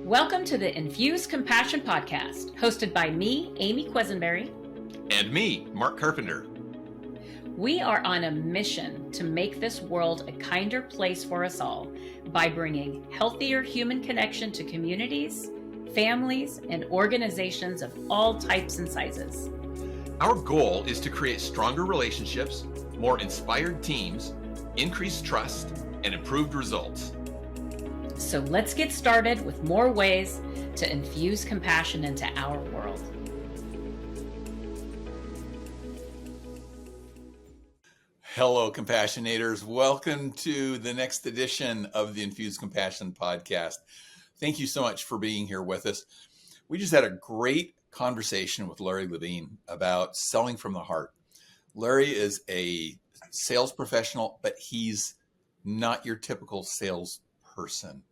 Welcome to the Infuse Compassion Podcast, hosted by me, Amy Quisenberry. And me, Mark Carpenter. We are on a mission to make this world a kinder place for us all by bringing healthier human connection to communities, families, and organizations of all types and sizes. Our goal is to create stronger relationships, more inspired teams, increased trust, and improved results. So let's get started with more ways to infuse compassion into our world. Hello, Compassionators. Welcome to the next edition of the Infuse Compassion Podcast. Thank you so much for being here with us. We just had a great conversation with Larry Levine about selling from the heart. Larry is a sales professional, but he's not your typical salesperson.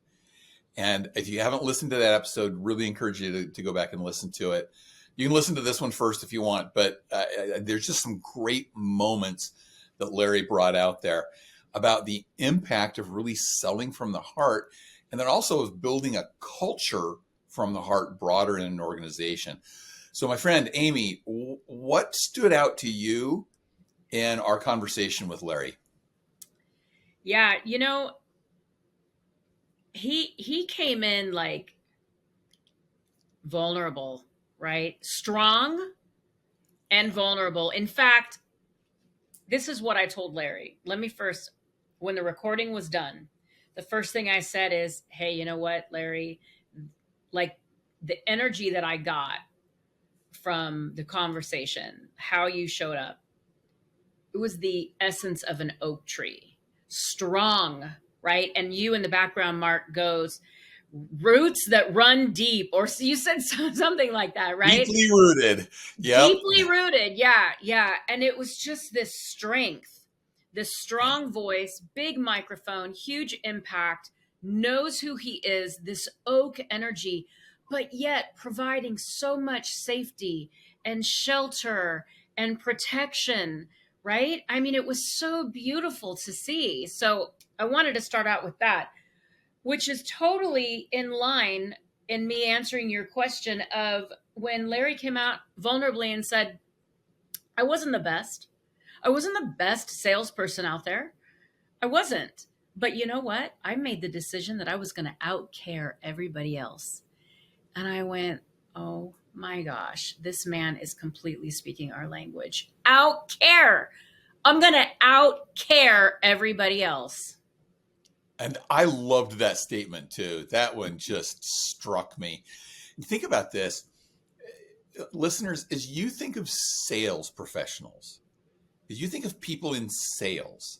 And if you haven't listened to that episode, really encourage you to go back and listen to it. You can listen to this one first if you want, but there's just some great moments that Larry brought out there about the impact of really selling from the heart, and then also of building a culture from the heart broader in an organization. So my friend, Amy, what stood out to you in our conversation with Larry? Yeah, he came in like vulnerable, right? Strong and vulnerable. In fact, this is what I told Larry. When the recording was done, the first thing I said is, hey, you know what, Larry, like the energy that I got from the conversation, how you showed up, it was the essence of an oak tree, strong, right? And you in the background, Mark, goes, roots that run deep, or you said something like that, right? Deeply rooted. Yep. Deeply rooted. Yeah. And it was just this strength, this strong voice, big microphone, huge impact, knows who he is, this oak energy, but yet providing so much safety and shelter and protection, right? I mean, it was so beautiful to see. So I wanted to start out with that, which is totally in line in me answering your question of when Larry came out vulnerably and said, I wasn't the best. I wasn't the best salesperson out there. I wasn't. But you know what? I made the decision that I was going to outcare everybody else. And I went, oh my gosh, this man is completely speaking our language. Outcare. I'm going to outcare everybody else. And I loved that statement too. That one just struck me. And think about this, listeners, as you think of sales professionals, as you think of people in sales,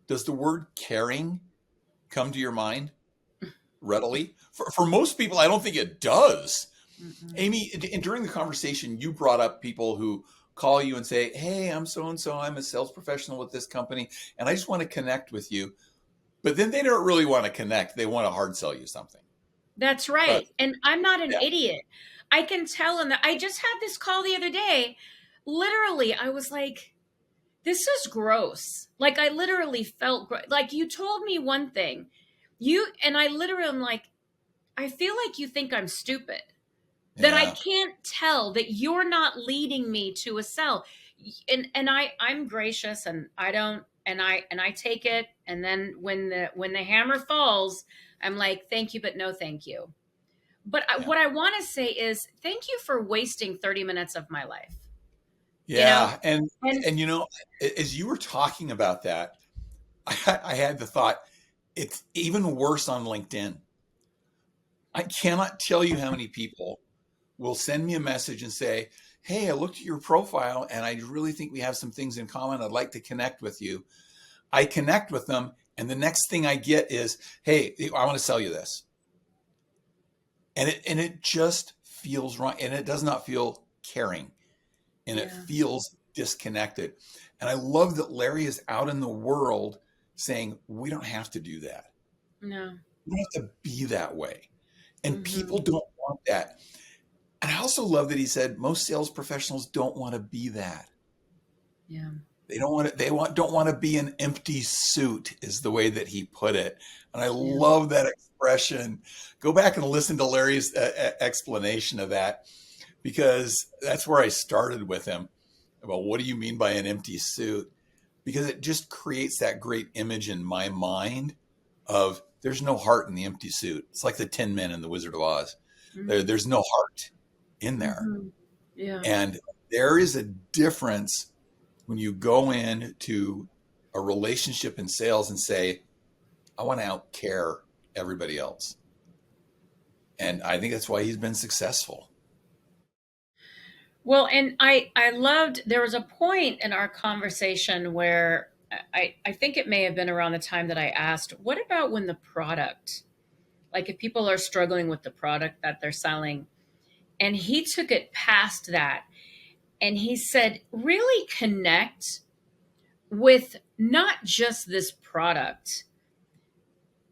does the word caring come to your mind readily? For most people, I don't think it does. Mm-hmm. Amy, and during the conversation, you brought up people who call you and say, hey, I'm so-and-so, I'm a sales professional with this company, and I just want to connect with you. But then they don't really want to connect. They want to hard sell you something. That's right. And I'm not an idiot. I can tell them that. I just had this call the other day. Literally, I was like, this is gross. Like, I literally felt like you told me one thing. And I literally am like, I feel like you think I'm stupid. That I can't tell that you're not leading me to a sell. And I'm gracious and I don't. And I take it. And then when the hammer falls, I'm like, thank you, but no, thank you. But what I want to say is thank you for wasting 30 minutes of my life. Yeah. And as you were talking about that, I had the thought, it's even worse on LinkedIn. I cannot tell you how many people will send me a message and say, hey, I looked at your profile and I really think we have some things in common. I'd like to connect with you. I connect with them. And the next thing I get is, hey, I want to sell you this. And it just feels wrong. And it does not feel caring. And it feels disconnected. And I love that Larry is out in the world saying, we don't have to do that. No. We don't have to be that way. And people don't want that. And I also love that he said most sales professionals don't want to be that. Yeah. Don't want to be an empty suit is the way that he put it. And I Yeah. love that expression. Go back and listen to Larry's explanation of that, because that's where I started with him about what do you mean by an empty suit? Because it just creates that great image in my mind of there's no heart in the empty suit. It's like the Tin Men in the Wizard of Oz. There's no heart in there. Mm-hmm. Yeah. And there is a difference when you go into a relationship in sales and say, I want to outcare everybody else. And I think that's why he's been successful. Well, and I loved, there was a point in our conversation where I think it may have been around the time that I asked, what about when the product, like if people are struggling with the product that they're selling? And he took it past that. And he said, really connect with not just this product,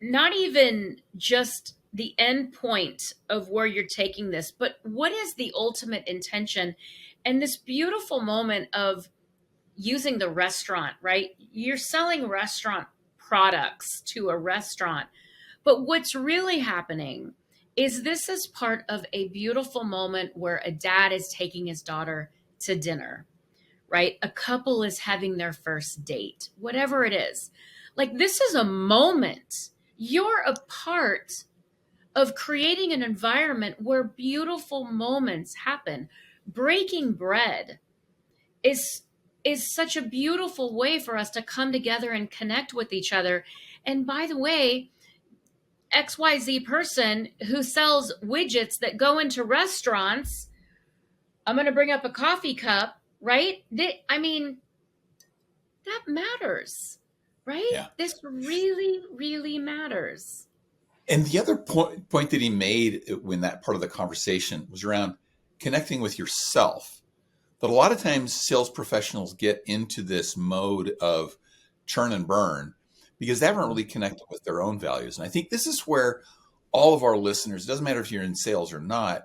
not even just the end point of where you're taking this, but what is the ultimate intention? And this beautiful moment of using the restaurant, right? You're selling restaurant products to a restaurant, but what's really happening is this is part of a beautiful moment where a dad is taking his daughter to dinner, right? A couple is having their first date, whatever it is. Like, this is a moment. You're a part of creating an environment where beautiful moments happen. Breaking bread is such a beautiful way for us to come together and connect with each other. And by the way, XYZ person who sells widgets that go into restaurants, I'm going to bring up a coffee cup, right? I mean, that matters, right? Yeah. This really, really matters. And the other point that he made when that part of the conversation was around connecting with yourself, that a lot of times sales professionals get into this mode of churn and burn because they haven't really connected with their own values. And I think this is where all of our listeners, it doesn't matter if you're in sales or not,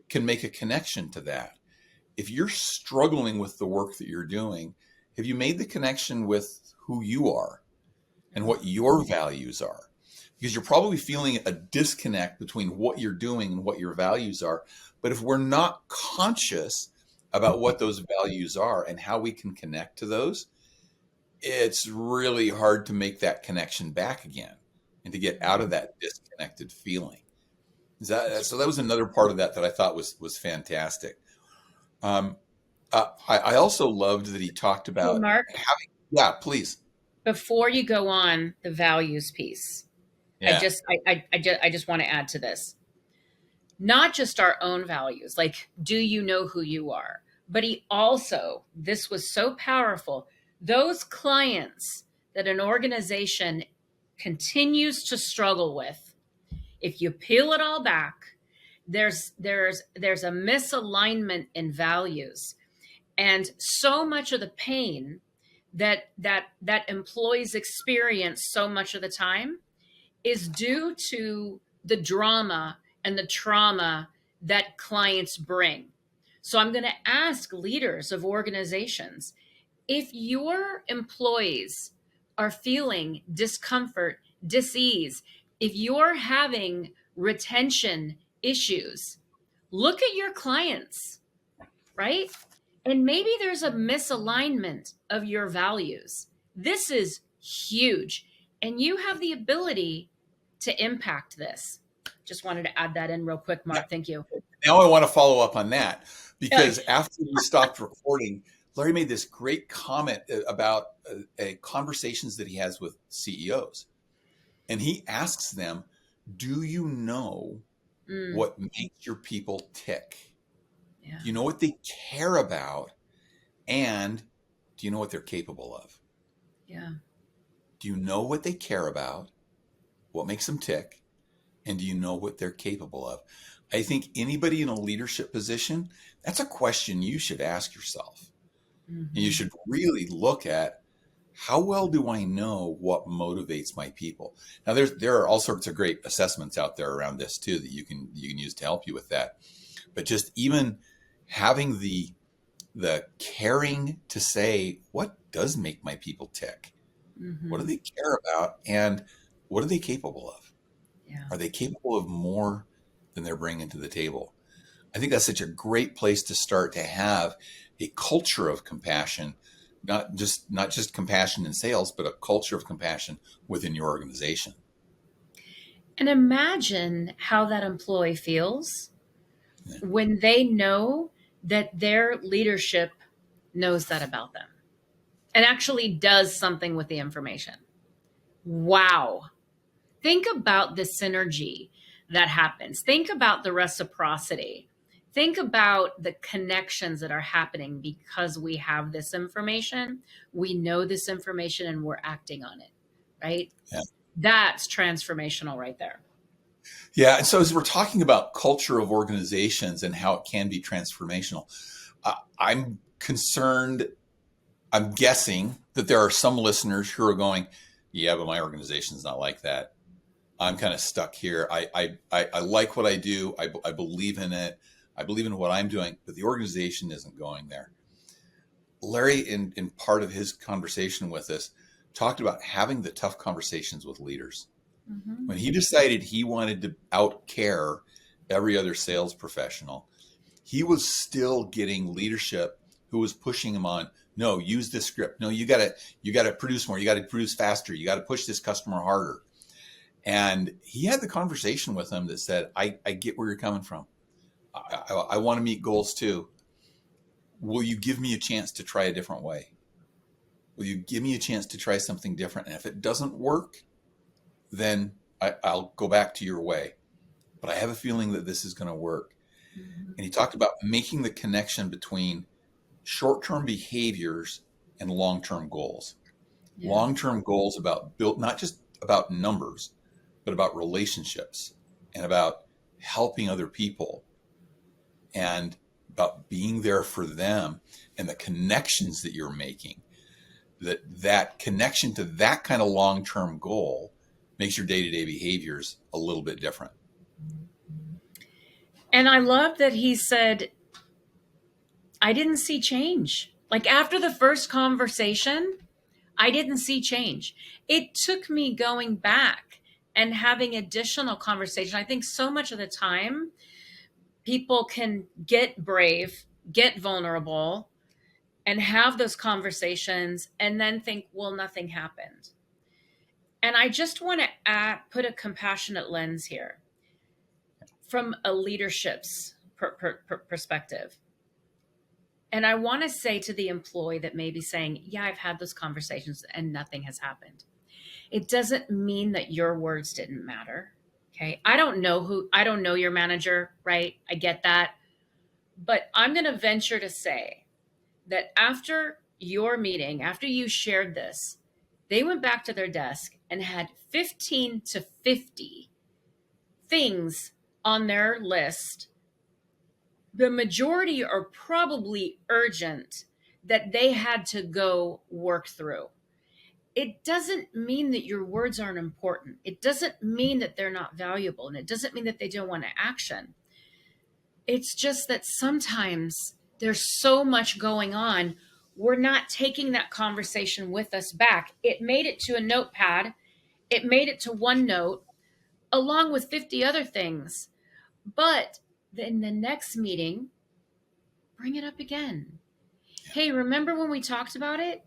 can make a connection to that. If you're struggling with the work that you're doing, have you made the connection with who you are and what your values are? Because you're probably feeling a disconnect between what you're doing and what your values are. But if we're not conscious about what those values are and how we can connect to those, it's really hard to make that connection back again and to get out of that disconnected feeling. So that was another part of that I thought was fantastic. I also loved that he talked about Hey, Mark, yeah, please. before you go on the values piece, Yeah. I just want to add to this. Not just our own values, like, do you know who you are? But he also, this was so powerful, those clients that an organization continues to struggle with, if you peel it all back, there's a misalignment in values. And so much of the pain that employees experience so much of the time is due to the drama and the trauma that clients bring. So I'm going to ask leaders of organizations, if your employees are feeling discomfort, dis-ease, if you're having retention issues, look at your clients, right? And maybe there's a misalignment of your values. This is huge. And you have the ability to impact this. Just wanted to add that in real quick, Mark. Yeah. Thank you. Now I want to follow up on that, because after we stopped recording, Larry made this great comment about conversations that he has with CEOs. And he asks them, do you know what makes your people tick? Yeah. Do you know what they care about? And do you know what they're capable of? Yeah. Do you know what they care about? What makes them tick? And do you know what they're capable of? I think anybody in a leadership position, that's a question you should ask yourself. Mm-hmm. And you should really look at, how well do I know what motivates my people? Now, there are all sorts of great assessments out there around this too that you can use to help you with that. But just even having the the caring to say, what does make my people tick? What do Mm-hmm. they care about? And what are they capable of? Yeah. Are they capable of more than they're bringing to the table? I think that's such a great place to start, to have a culture of compassion, not just compassion in sales, but a culture of compassion within your organization. And imagine how that employee feels Yeah. when they know that their leadership knows that about them and actually does something with the information. Wow. Think about the synergy that happens. Think about the reciprocity. Think about the connections that are happening because we have this information, we know this information, and we're acting on it, right? Yeah. That's transformational right there. Yeah. And so as we're talking about culture of organizations and how it can be transformational, I'm concerned, I'm guessing that there are some listeners who are going, yeah, but my organization's not like that. I'm kind of stuck here. I like what I do. I believe in it. I believe in what I'm doing, but the organization isn't going there. Larry, in part of his conversation with us, talked about having the tough conversations with leaders. Mm-hmm. When he decided he wanted to outcare every other sales professional, he was still getting leadership who was pushing him on, no, use this script. No, you gotta produce more. You got to produce faster. You got to push this customer harder. And he had the conversation with him that said, I get where you're coming from. I want to meet goals too. Will you give me a chance to try a different way? Will you give me a chance to try something different? And if it doesn't work, then I'll go back to your way. But I have a feeling that this is going to work. Mm-hmm. And he talked about making the connection between short-term behaviors and long-term goals. Yeah. Long-term goals about built, not just about numbers, but about relationships and about helping other people and about being there for them, and the connections that you're making. That connection to that kind of long-term goal makes your day-to-day behaviors a little bit different. And I love that he said, I didn't see change. Like after the first conversation, I didn't see change. It took me going back and having additional conversation. I think so much of the time people can get brave, get vulnerable, and have those conversations and then think, well, nothing happened. And I just want to put a compassionate lens here from a leadership's perspective. And I want to say to the employee that may be saying, yeah, I've had those conversations and nothing has happened. It doesn't mean that your words didn't matter. Okay. I don't know your manager, right? I get that. But I'm going to venture to say that after your meeting, after you shared this, they went back to their desk and had 15 to 50 things on their list. The majority are probably urgent that they had to go work through. It doesn't mean that your words aren't important. It doesn't mean that they're not valuable. And it doesn't mean that they don't want to action. It's just that sometimes there's so much going on. We're not taking that conversation with us back. It made it to a notepad. It made it to OneNote along with 50 other things. But in the next meeting, bring it up again. Hey, remember when we talked about it?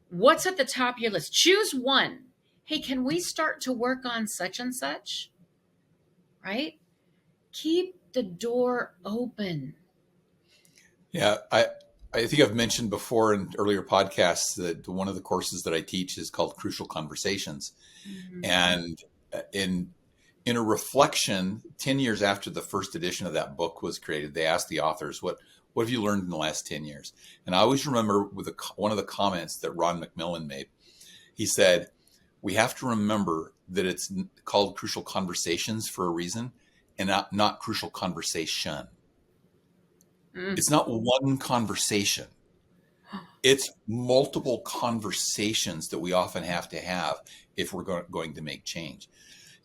What's at the top of your list? Choose one. Hey, can we start to work on such and such? Right? Keep the door open. Yeah, I think I've mentioned before in earlier podcasts that one of the courses that I teach is called Crucial Conversations. Mm-hmm. And in a reflection, 10 years after the first edition of that book was created, they asked the authors, what have you learned in the last 10 years? And I always remember with one of the comments that Ron McMillan made. He said, we have to remember that it's called Crucial Conversations for a reason and not Crucial Conversation. It's not one conversation. It's multiple conversations that we often have to have if we're going to make change.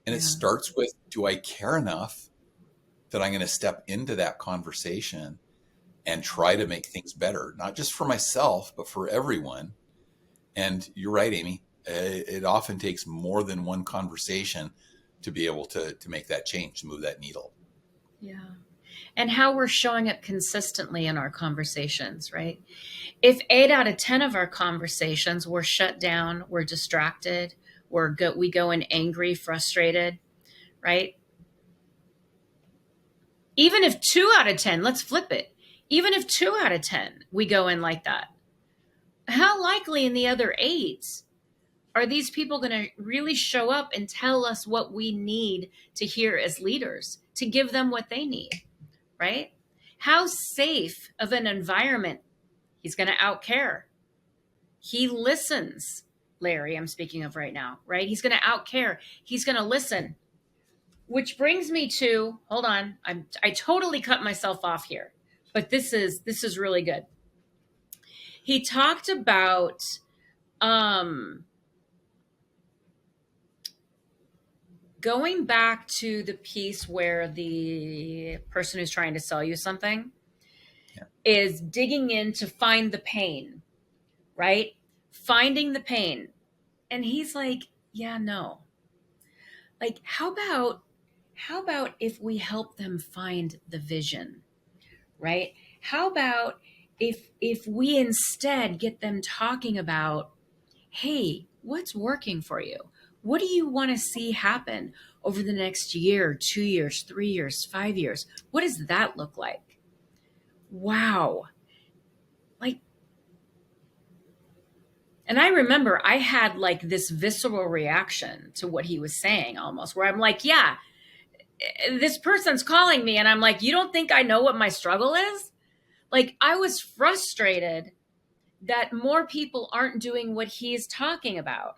And it starts with, do I care enough that I'm going to step into that conversation and try to make things better, not just for myself, but for everyone. And you're right, Amy. It often takes more than one conversation to be able to make that change, to move that needle. Yeah. And how we're showing up consistently in our conversations, right? If 8 out of 10 of our conversations we're shut down, we're distracted, we go in angry, frustrated, right? Even if 2 out of 10, let's flip it. Even if 2 out of 10 we go in like that, how likely in the other 8 are these people going to really show up and tell us what we need to hear as leaders, to give them what they need, right? How safe of an environment? He's going to outcare. He listens. Larry, I'm speaking of right now, right? He's going to outcare. He's going to listen. Which brings me to, hold on, I totally cut myself off here, but this is really good. He talked about going back to the piece where the person who's trying to sell you something is digging in to find the pain, right? Finding the pain. And he's like, yeah, no. Like, how about if we help them find the vision, right? How about if we instead get them talking about, hey, what's working for you? What do you want to see happen over the next year, 2 years, 3 years, 5 years? What does that look like? Wow. Like, and I remember I had like this visceral reaction to what he was saying almost, where I'm like, yeah, this person's calling me. And I'm like, you don't think I know what my struggle is? Like, I was frustrated that more people aren't doing what he's talking about.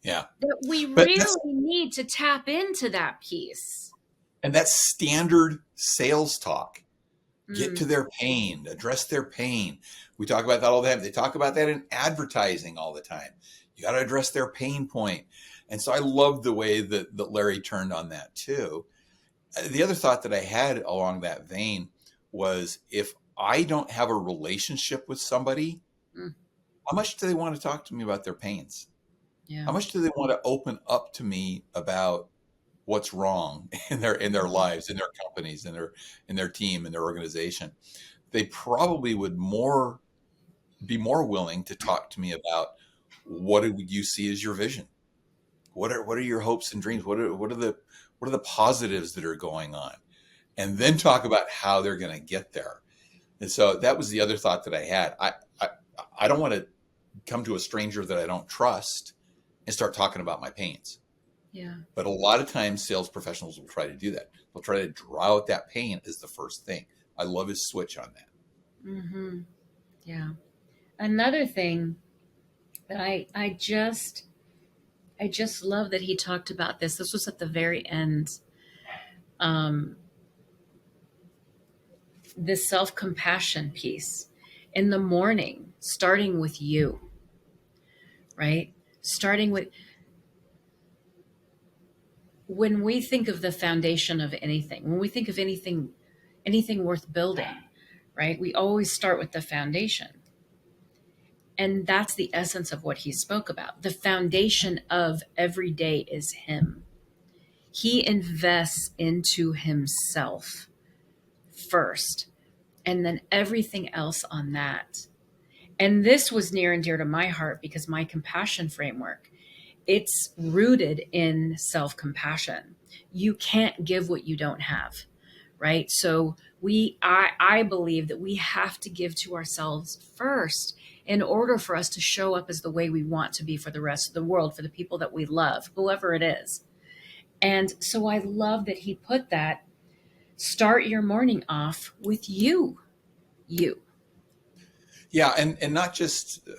Yeah. That we really need to tap into that piece. And that's standard sales talk. Get to their pain, address their pain. We talk about that all the time. They talk about that in advertising all the time. You got to address their pain point. And so I love the way that Larry turned on that too. The other thought that I had along that vein was, if I don't have a relationship with somebody, how much do they want to talk to me about their pains? Yeah. How much do they want to open up to me about what's wrong in their lives, in their companies, in their team, in their organization? They probably would be more willing to talk to me about, what do you see as your vision? What are your hopes and dreams? What are the positives that are going on? And then talk about how they're going to get there. And so that was the other thought that I had. I don't want to come to a stranger that I don't trust and start talking about my pains. Yeah. But a lot of times sales professionals will try to do that. They'll try to draw out that pain as the first thing. I love his switch on that. Mm-hmm. Yeah. Another thing that I just love that he talked about this. This was at the very end. This self-compassion piece in the morning, starting with you, right? Starting with, when we think of the foundation of anything, when we think of anything worth building, right? We always start with the foundation. And that's the essence of what he spoke about. The foundation of every day is him. He invests into himself first, and then everything else on that. And this was near and dear to my heart because my compassion framework, it's rooted in self-compassion. You can't give what you don't have, right? So I believe that we have to give to ourselves first in order for us to show up as the way we want to be for the rest of the world, for the people that we love, whoever it is. And so I love that he put that, start your morning off with you. Yeah. And not just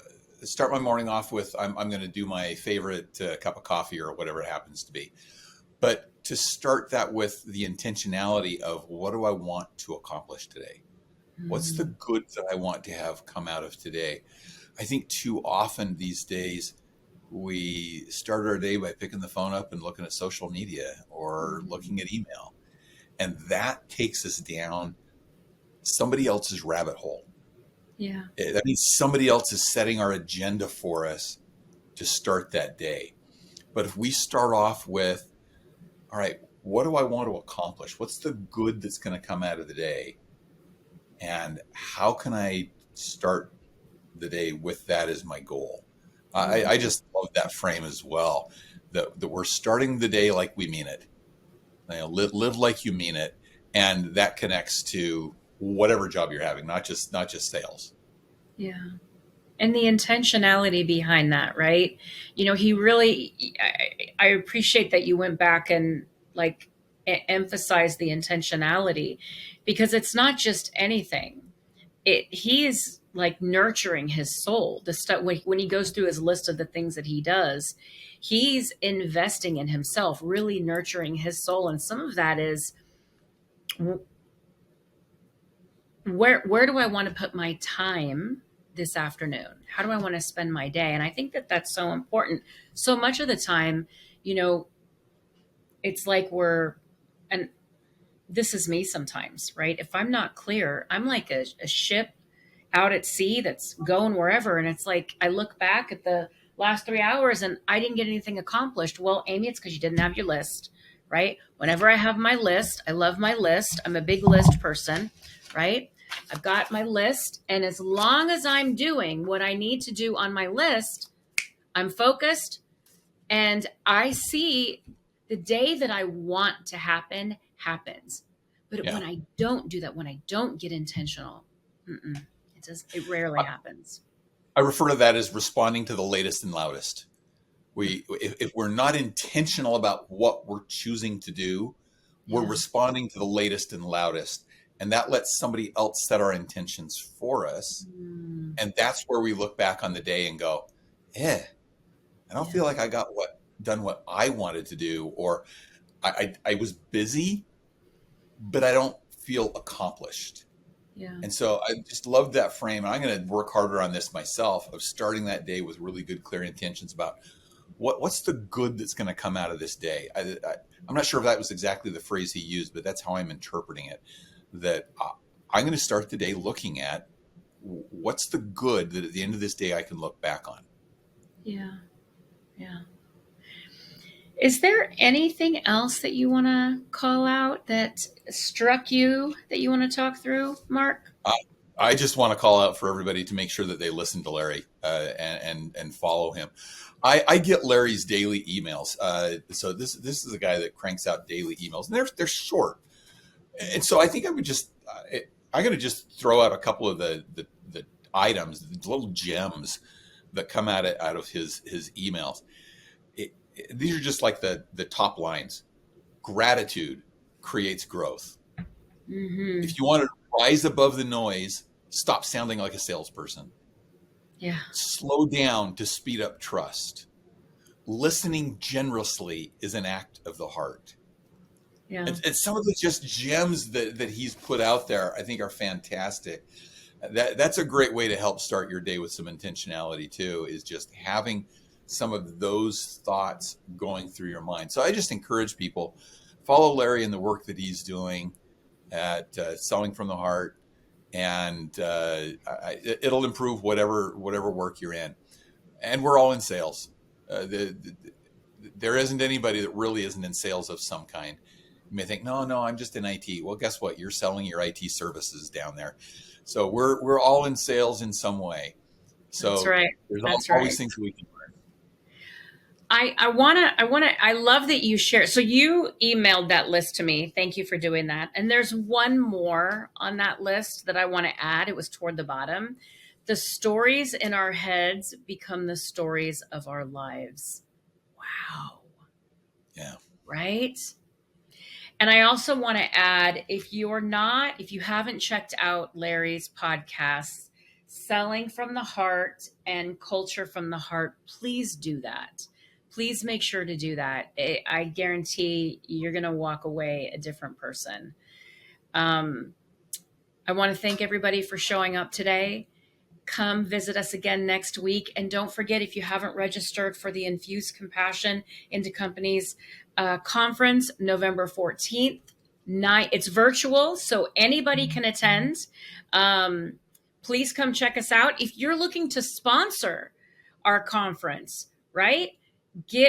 start my morning off with, I'm going to do my favorite cup of coffee or whatever it happens to be. But to start that with the intentionality of, what do I want to accomplish today? What's the good that I want to have come out of today? I think too often these days, we start our day by picking the phone up and looking at social media or looking at email. And that takes us down somebody else's rabbit hole. Yeah. That means somebody else is setting our agenda for us to start that day. But if we start off with, all right, what do I want to accomplish? What's the good that's going to come out of the day? And how can I start the day with that as my goal? I just love that frame as well, that we're starting the day like we mean it. Live like you mean it. And that connects to whatever job you're having, not just sales. Yeah. And the intentionality behind that, right? He really, I appreciate that you went back and like emphasized the intentionality, because it's not just anything. He's like nurturing his soul. The stuff when he goes through his list of the things that he does, he's investing in himself, really nurturing his soul. And some of that is, where do I want to put my time this afternoon? How do I want to spend my day? And I think that that's so important. So much of the time, it's like and this is me sometimes, right? If I'm not clear, I'm like a ship out at sea that's going wherever. And it's like, I look back at the last 3 hours and I didn't get anything accomplished. Well, Amy, it's because you didn't have your list, right? Whenever I have my list, I love my list. I'm a big list person, right? I've got my list. And as long as I'm doing what I need to do on my list, I'm focused and I see the day that I want to happen happens. But when I don't do that, when I don't get intentional, it rarely happens. I refer to that as responding to the latest and loudest. If we're not intentional about what we're choosing to do, we're responding to the latest and loudest. And that lets somebody else set our intentions for us. And that's where we look back on the day and go, I don't feel like I got done what I wanted to do, or I was busy, but I don't feel accomplished. Yeah. And so I just love that frame. And I'm going to work harder on this myself, of starting that day with really good, clear intentions about what's the good that's going to come out of this day. I'm not sure if that was exactly the phrase he used, but that's how I'm interpreting it. That I'm going to start the day looking at what's the good that at the end of this day I can look back on. Yeah. Yeah. Is there anything else that you want to call out that struck you that you want to talk through, Mark? I just want to call out for everybody to make sure that they listen to Larry and follow him. I get Larry's daily emails. So this is a guy that cranks out daily emails, and they're short. And so I think I'm going to just throw out a couple of the items, the little gems that come out of his emails. These are just like the top lines. Gratitude creates growth. Mm-hmm. If you want to rise above the noise, stop sounding like a salesperson. Yeah. Slow down to speed up trust. Listening generously is an act of the heart. Yeah. And some of the just gems that he's put out there, I think, are fantastic. That's a great way to help start your day with some intentionality too, is just having some of those thoughts going through your mind. So I just encourage people, follow Larry in the work that he's doing at Selling from the Heart, and it'll improve whatever work you're in. And we're all in sales. There isn't anybody that really isn't in sales of some kind. You may think, no, I'm just in IT. Well, guess what? You're selling your IT services down there. So we're all in sales in some way. So that's right. There's That's always right. things we can learn. I love that you share. So you emailed that list to me. Thank you for doing that. And there's one more on that list that I want to add. It was toward the bottom. The stories in our heads become the stories of our lives. Wow. Yeah. Right? And I also want to add, if you haven't checked out Larry's podcasts, Selling from the Heart and Culture from the Heart, please do that. Please make sure to do that. I guarantee you're going to walk away a different person. I want to thank everybody for showing up today. Come visit us again next week. And don't forget, if you haven't registered for the Infuse Compassion into Companies conference, November 14th, It's virtual, so anybody can attend. Please come check us out. If you're looking to sponsor our conference, right?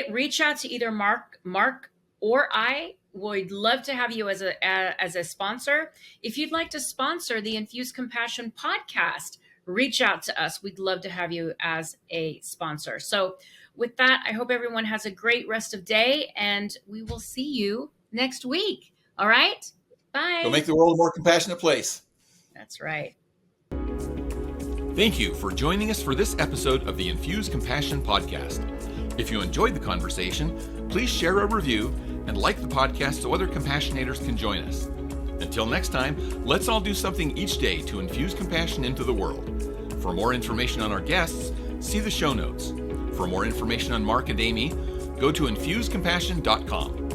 Reach out to either Mark or I. Would love to have you as a sponsor. If you'd like to sponsor the Infuse Compassion podcast, reach out to us. We'd love to have you as a sponsor. So with that, I hope everyone has a great rest of day, and we will see you next week. All right? Bye. Go make the world a more compassionate place. That's right. Thank you for joining us for this episode of the Infuse Compassion Podcast. If you enjoyed the conversation, please share a review and like the podcast so other compassionators can join us. Until next time, let's all do something each day to infuse compassion into the world. For more information on our guests, see the show notes. For more information on Mark and Amy, go to infusecompassion.com.